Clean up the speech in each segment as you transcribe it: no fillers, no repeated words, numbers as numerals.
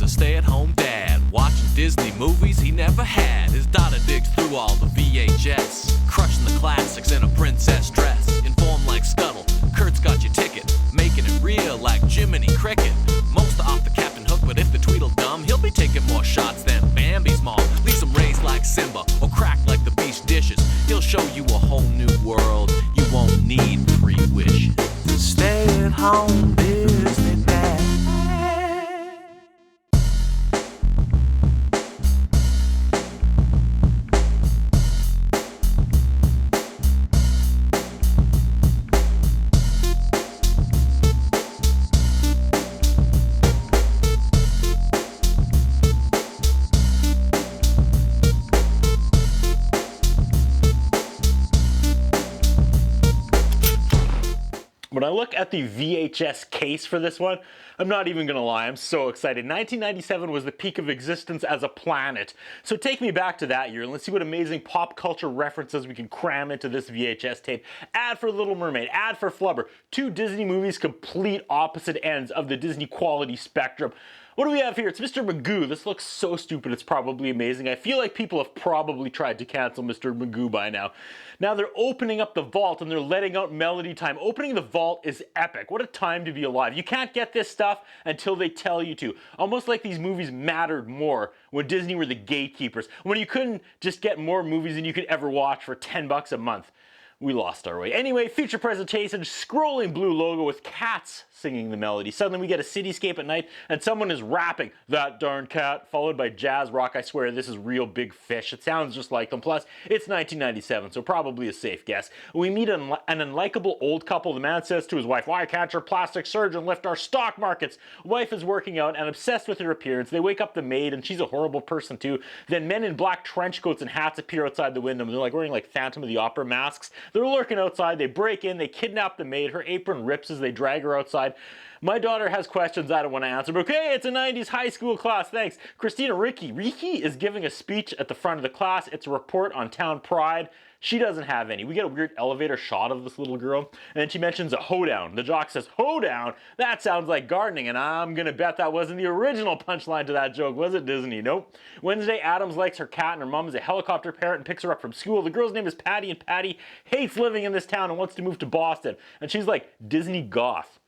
a stay-at-home dad, watching Disney movies he never had. His daughter digs through all the VHS, crushing the classics in a princess dress. Informed like Scuttle, Kurt's got your ticket, making it real like Jiminy Cricket. Most are off the Captain Hook, but if the Tweedledum, he'll be taking more shots than Bambi's mom. Leaves him raised like Simba, or cracked like the beach dishes. He'll show you a whole new world, you won't need 3 wishes. Stay at home, Disney Dad. When I look at the VHS case for this one, I'm not even gonna lie, I'm so excited. 1997 was the peak of existence as a planet. So take me back to that year and let's see what amazing pop culture references we can cram into this VHS tape. Ad for Little Mermaid, ad for Flubber. 2 Disney movies, complete opposite ends of the Disney quality spectrum. What do we have here? It's Mr. Magoo. This looks so stupid, it's probably amazing. I feel like people have probably tried to cancel Mr. Magoo by now. Now they're opening up the vault and they're letting out Melody Time. Opening the vault is epic. What a time to be alive. You can't get this stuff until they tell you to. Almost like these movies mattered more when Disney were the gatekeepers. When you couldn't just get more movies than you could ever watch for $10 a month. We lost our way. Anyway, feature presentation, scrolling blue logo with cats singing the melody. Suddenly we get a cityscape at night and someone is rapping, "That darn cat," followed by jazz rock. I swear this is Real Big Fish. It sounds just like them. Plus, it's 1997, so probably a safe guess. We meet an unlikable old couple. The man says to his wife, "Why can't your plastic surgeon lift our stock markets?" Wife is working out and obsessed with her appearance. They wake up the maid and she's a horrible person too. Then men in black trench coats and hats appear outside the window. They're like wearing like Phantom of the Opera masks. They're lurking outside, they break in, they kidnap the maid, her apron rips as they drag her outside. My daughter has questions I don't want to answer, but okay, it's a 90s high school class, thanks. Christina Ricci is giving a speech at the front of the class. It's a report on town pride. She doesn't have any. We get a weird elevator shot of this little girl, and then she mentions a hoedown. The jock says, "Hoedown? That sounds like gardening," and I'm gonna bet that wasn't the original punchline to that joke, was it, Disney? Nope. Wednesday, Adams likes her cat, and her mom is a helicopter parent and picks her up from school. The girl's name is Patty, and Patty hates living in this town and wants to move to Boston, and she's like Disney goth.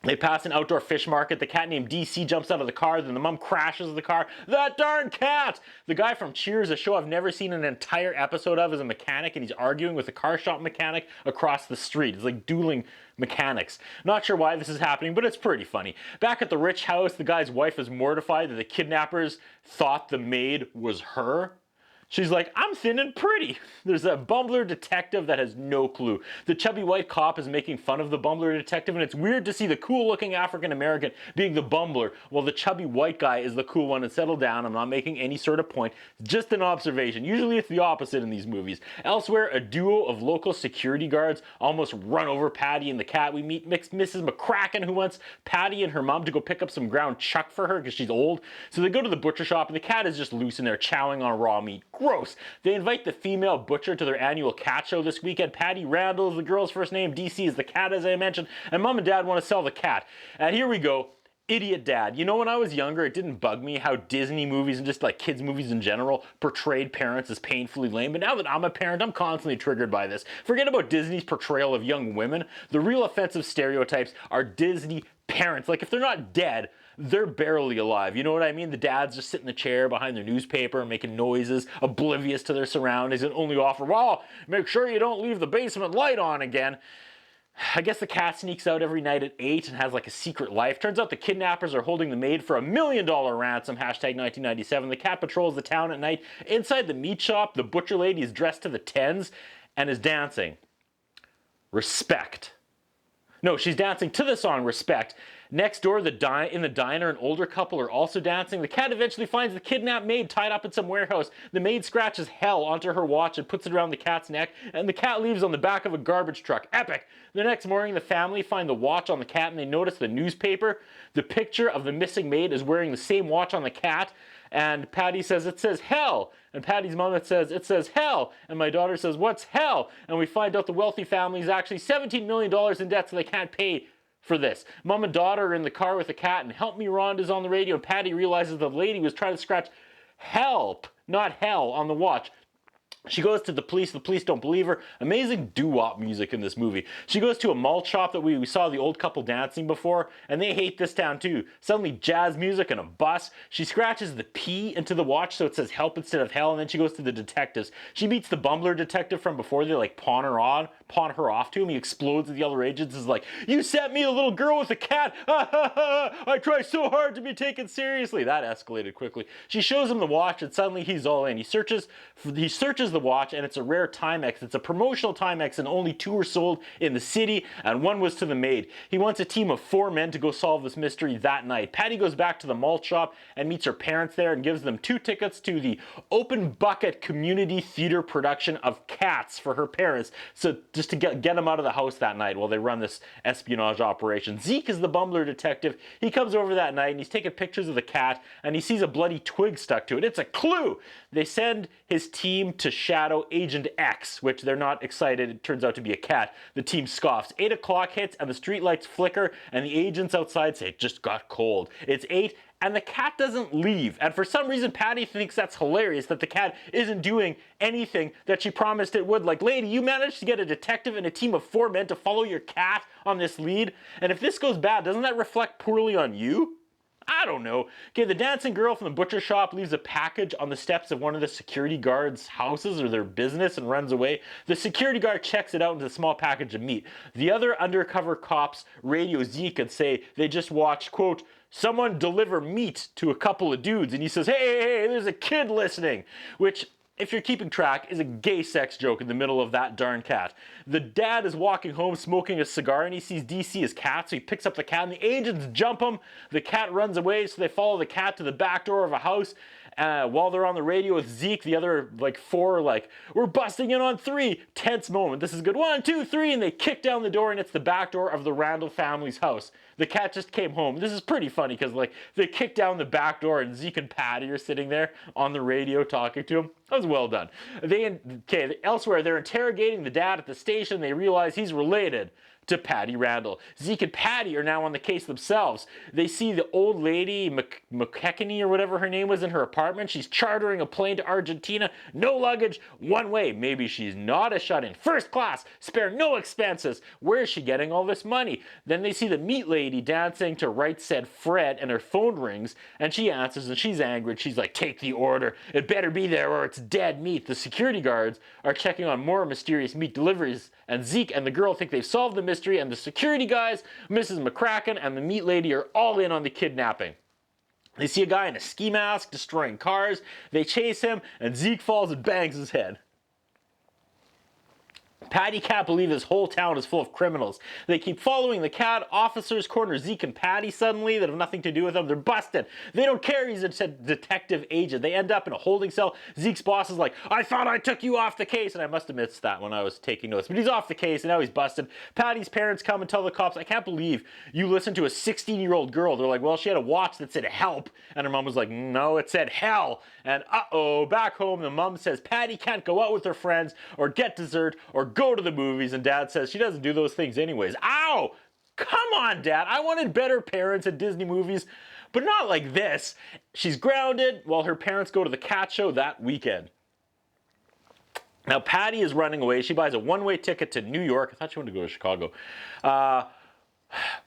They pass an outdoor fish market. The cat named DC jumps out of the car. Then the mom crashes the car. "That darn cat!" The guy from Cheers, a show I've never seen an entire episode of, is a mechanic, and he's arguing with a car shop mechanic across the street. It's like dueling mechanics. Not sure why this is happening, but it's pretty funny. Back at the rich house, the guy's wife is mortified that the kidnappers thought the maid was her. She's like, "I'm thin and pretty." There's a bumbler detective that has no clue. The chubby white cop is making fun of the bumbler detective, and it's weird to see the cool looking African American being the bumbler while the chubby white guy is the cool one. And settle down, I'm not making any sort of point, just an observation. Usually it's the opposite in these movies. Elsewhere, a duo of local security guards almost run over Patty and the cat. We meet Mrs. McCracken, who wants Patty and her mom to go pick up some ground chuck for her because she's old. So they go to the butcher shop and the cat is just loose in there chowing on raw meat. Gross. They invite the female butcher to their annual cat show this weekend. Patty Randall is the girl's first name. DC is the cat, as I mentioned. And mom and dad want to sell the cat. And here we go. Idiot dad. You know, when I was younger, it didn't bug me how Disney movies and just like kids movies in general portrayed parents as painfully lame. But now that I'm a parent, I'm constantly triggered by this. Forget about Disney's portrayal of young women. The real offensive stereotypes are Disney parents. Like if they're not dead, they're barely alive. You know what I mean? The dads just sit in the chair behind their newspaper making noises, oblivious to their surroundings, and only offer, "Well, make sure you don't leave the basement light on again." I guess the cat sneaks out every night at 8 and has like a secret life. Turns out the kidnappers are holding the maid for $1 million ransom, hashtag 1997. The cat patrols the town at night. Inside the meat shop, the butcher lady is dressed to the tens and is dancing. Respect. No, she's dancing to the song Respect. Next door, in the diner, an older couple are also dancing. The cat eventually finds the kidnapped maid tied up in some warehouse. The maid scratches hell onto her watch and puts it around the cat's neck, and the cat leaves on the back of a garbage truck. Epic! The next morning, the family find the watch on the cat, and they notice the newspaper. The picture of the missing maid is wearing the same watch on the cat, and Patty says, "It says hell." And Patty's mom says, "It says hell." And my daughter says, "What's hell?" And we find out the wealthy family is actually $17 million in debt, so they can't pay for this. Mom and daughter are in the car with the cat, and Help Me Rhonda's on the radio, and Patty realizes the lady was trying to scratch help, not hell, on the watch. She goes to the police don't believe her. Amazing doo-wop music in this movie. She goes to a malt shop that we saw the old couple dancing before, and they hate this town too. Suddenly jazz music and a bus. She scratches the P into the watch so it says help instead of hell, and then she goes to the detectives. She meets the bumbler detective from before. They like pawn her off to him. He explodes at the other agents, is like, "You sent me a little girl with a cat. I try so hard to be taken seriously." That escalated quickly. She shows him the watch, and suddenly he's all in. He searches the watch, and it's a rare Timex. It's a promotional Timex, and only 2 were sold in the city, and 1 was to the maid. He wants a team of 4 men to go solve this mystery that night. Patty goes back to the malt shop and meets her parents there and gives them 2 tickets to the Open Bucket Community Theater production of Cats for her parents, so just to get them out of the house that night while they run this espionage operation. Zeke is the bumbler detective. He comes over that night and he's taking pictures of the cat, and he sees a bloody twig stuck to it. It's a clue! They send his team to shadow Agent X, which they're not excited. It turns out to be a cat. The team scoffs. 8 o'clock hits and the streetlights flicker, and the agents outside say it just got cold. It's 8 and the cat doesn't leave. And for some reason, Patty thinks that's hilarious that the cat isn't doing anything that she promised it would. Like, lady, you managed to get a detective and a team of 4 men to follow your cat on this lead. And if this goes bad, doesn't that reflect poorly on you? I don't know. Okay, the dancing girl from the butcher shop leaves a package on the steps of one of the security guards' houses or their business and runs away. The security guard checks it out into a small package of meat. The other undercover cops radio Zeke and say they just watched, quote, someone deliver meat to a couple of dudes. And he says, hey, there's a kid listening, which, if you're keeping track, is a gay sex joke in the middle of that darn cat. The dad is walking home smoking a cigar, and he sees DC as cat, so he picks up the cat, and the agents jump him. The cat runs away, so they follow the cat to the back door of a house. While they're on the radio with Zeke, the other 4 are like, we're busting in on 3. Tense moment. This is good. 1, 2, 3, and they kick down the door, and it's the back door of the Randall family's house. The cat just came home. This is pretty funny because they kick down the back door, and Zeke and Patty are sitting there on the radio talking to him. That was well done. Elsewhere, they're interrogating the dad at the station. They realize he's related to Patty Randall. Zeke and Patty are now on the case themselves. They see the old lady, McKechnie or whatever her name was, in her apartment. She's chartering a plane to Argentina. No luggage, one way. Maybe she's not a shut-in. First class, spare no expenses. Where is she getting all this money? Then they see the meat lady dancing to Right Said Fred, and her phone rings, and she answers, and she's angry. She's like, take the order. It better be there or it's dead meat. The security guards are checking on more mysterious meat deliveries, and Zeke and the girl think they've solved the mystery, and the security guys, Mrs. McCracken, and the meat lady are all in on the kidnapping. They see a guy in a ski mask destroying cars. They chase him, and Zeke falls and bangs his head. Patty can't believe this whole town is full of criminals. They keep following the cat. Officers corner Zeke and Patty suddenly that have nothing to do with them. They're busted. They don't care he's a detective agent. They end up in a holding cell. Zeke's boss is like, I thought I took you off the case. And I must have missed that when I was taking notes. But he's off the case, and now he's busted. Patty's parents come and tell the cops, I can't believe you listened to a 16-year-old girl. They're like, well, she had a watch that said help. And her mom was like, no, it said hell. And back home, the mom says Patty can't go out with her friends or get dessert or go to the movies, and Dad says she doesn't do those things anyways. Ow! Come on, Dad. I wanted better parents at Disney movies, but not like this. She's grounded while her parents go to the cat show that weekend. Now, Patty is running away. She buys a one-way ticket to New York. I thought she wanted to go to Chicago.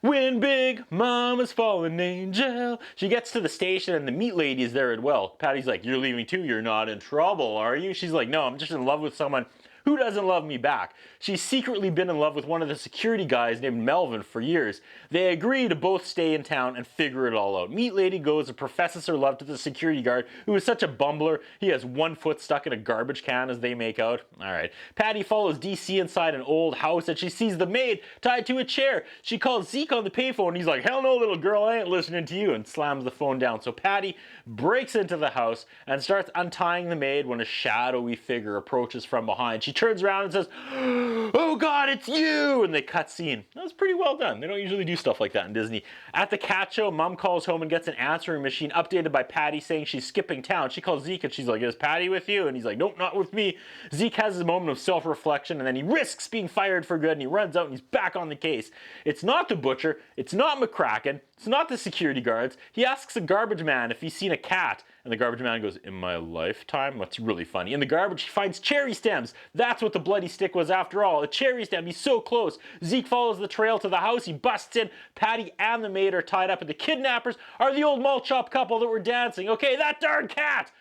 Win big, mama's fallen angel. She gets to the station and the meat lady is there as well. Patty's like, you're leaving too? You're not in trouble, are you? She's like, no, I'm just in love with someone who doesn't love me back. She's secretly been in love with one of the security guys named Melvin for years. They agree to both stay in town and figure it all out. Meat lady goes and professes her love to the security guard, who is such a bumbler. He has one foot stuck in a garbage can as they make out. All right. Patty follows DC inside an old house, and she sees the maid tied to a chair. She calls Zeke on the payphone, and he's like, hell no, little girl, I ain't listening to you, and slams the phone down. So Patty breaks into the house and starts untying the maid when a shadowy figure approaches from behind. She turns around and says, "Oh God, it's you!" And they cut scene. That was pretty well done. They don't usually do stuff like that in Disney. At the cat show, Mom calls home and gets an answering machine updated by Patty saying she's skipping town. She calls Zeke and she's like, "Is Patty with you?" And he's like, "Nope, not with me." Zeke has his moment of self-reflection and then he risks being fired for good and he runs out and he's back on the case. It's not the butcher, it's not McCracken, it's not the security guards. He asks a garbage man if he's seen a cat. And the garbage man goes, "In my lifetime?" That's really funny. In the garbage, he finds cherry stems. That's what the bloody stick was after all. A cherry stem. He's so close. Zeke follows the trail to the house. He busts in. Patty and the maid are tied up. And the kidnappers are the old malt shop couple that were dancing. Okay, that darn cat!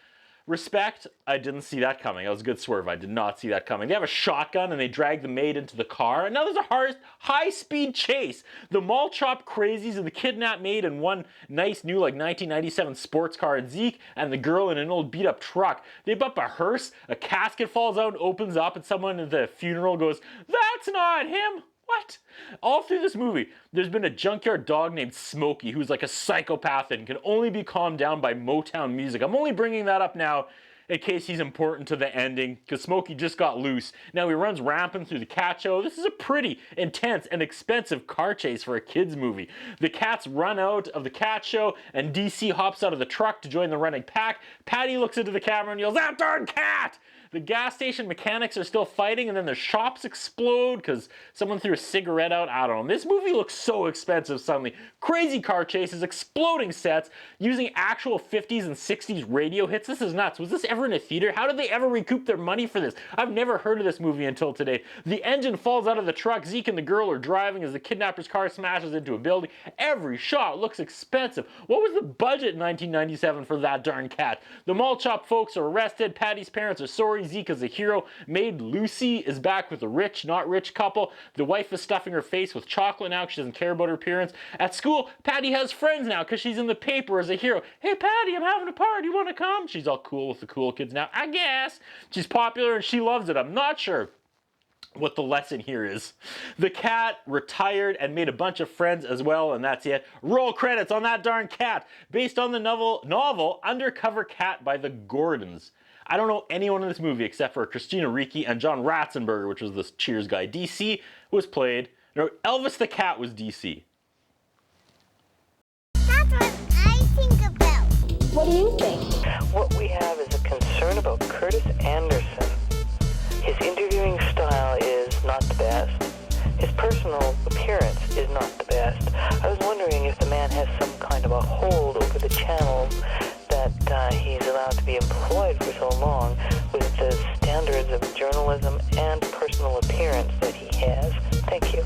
Respect, I didn't see that coming. That was a good swerve. I did not see that coming. They have a shotgun and they drag the maid into the car. And now there's a high-speed chase. The mall chop crazies and the kidnapped maid in one nice new like 1997 sports car, and Zeke and the girl in an old beat-up truck. They bump a hearse, a casket falls out and opens up, and someone at the funeral goes, "That's not him." What? All through this movie, there's been a junkyard dog named Smokey who's like a psychopath and can only be calmed down by Motown music. I'm only bringing that up now in case he's important to the ending, because Smokey just got loose. Now he runs rampant through the cat show. This is a pretty intense and expensive car chase for a kid's movie. The cats run out of the cat show and DC hops out of the truck to join the running pack. Patty looks into the camera and yells, "That darn cat!" The gas station mechanics are still fighting, and then their shops explode because someone threw a cigarette out. I don't know. This movie looks so expensive suddenly. Crazy car chases, exploding sets, using actual 50s and 60s radio hits. This is nuts. Was this ever in a theater? How did they ever recoup their money for this? I've never heard of this movie until today. The engine falls out of the truck. Zeke and the girl are driving as the kidnapper's car smashes into a building. Every shot looks expensive. What was the budget in 1997 for that darn cat? The mall chop folks are arrested. Patty's parents are sorry. Zeke is a hero. Maid Lucy is back with a rich, not rich couple. The wife is stuffing her face with chocolate now because she doesn't care about her appearance. At school, Patty has friends now because she's in the paper as a hero. "Hey Patty, I'm having a party. You want to come?" She's all cool with the cool kids now, I guess. She's popular and she loves it. I'm not sure what the lesson here is. The cat retired and made a bunch of friends as well, and that's it. Roll credits on that darn cat. Based on the novel Undercover Cat by the Gordons. I don't know anyone in this movie except for Christina Ricci and John Ratzenberger, which was this Cheers guy. DC was played. No, Elvis the Cat was DC. That's what I think about. What do you think? What we have is a concern about Curtis Anderson. His interviewing style is not the best. His personal appearance is not the best. I was wondering if the man has some kind of a hold over the channel that he's allowed to be employed for so long with the standards of journalism and personal appearance that he has. Thank you.